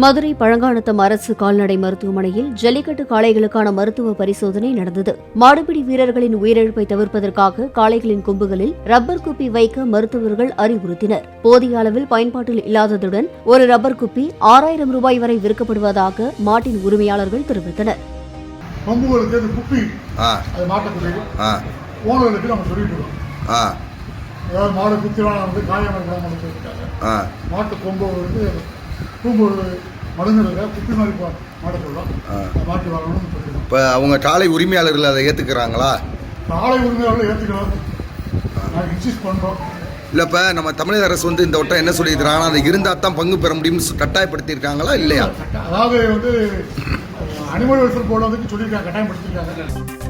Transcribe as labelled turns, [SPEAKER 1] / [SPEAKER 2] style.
[SPEAKER 1] மதுரை பழங்கானத்தம் அரசு கால்நடை மருத்துவமனையில் ஜல்லிக்கட்டு காளைகளுக்கான மருத்துவ பரிசோதனை நடந்தது. மாடுபிடி வீரர்களின் உயிரிழப்பை தவிர்ப்பதற்காக காளைகளின் கொம்புகளில் ரப்பர் குப்பி வைக்க மருத்துவர்கள் அறிவுறுத்தினர். போதிய அளவில் பயன்பாட்டில் இல்லாததுடன் ஒரு ரப்பர் குப்பி 6000 ரூபாய் வரை விற்கப்படுவதாக மாட்டின் உரிமையாளர்கள் தெரிவித்தனர்.
[SPEAKER 2] மாடு குத்திலாம் வந்து காயமாக மாட்டு கொம்பு வந்து பூம்பு மடுங்கிறத குப்பி மாதிரி மாட்ட சொல்லலாம். மாட்டி வாங்கணும்னு சொல்லிடுவோம்.
[SPEAKER 3] இப்போ அவங்க காலை உரிமையாளர்கள் அதை ஏற்றுக்கிறாங்களா?
[SPEAKER 2] காலை உரிமையாளர்கள் ஏற்றுக்கலாம், நாங்கள் இன்சிஸ்ட் பண்ணுறோம்.
[SPEAKER 3] இல்லை, இப்போ நம்ம தமிழக அரசு வந்து இந்த வட்டம் என்ன சொல்லியிருக்கிறாங்கன்னா அது இருந்தால் தான் பங்கு பெற முடியும்னு கட்டாயப்படுத்தியிருக்காங்களா இல்லையா?
[SPEAKER 2] அதாவது வந்து அனிமல் வெல்ஃபேர் போர்டு வந்து சொல்லியிருக்காங்க, கட்டாயப்படுத்தியிருக்காங்க.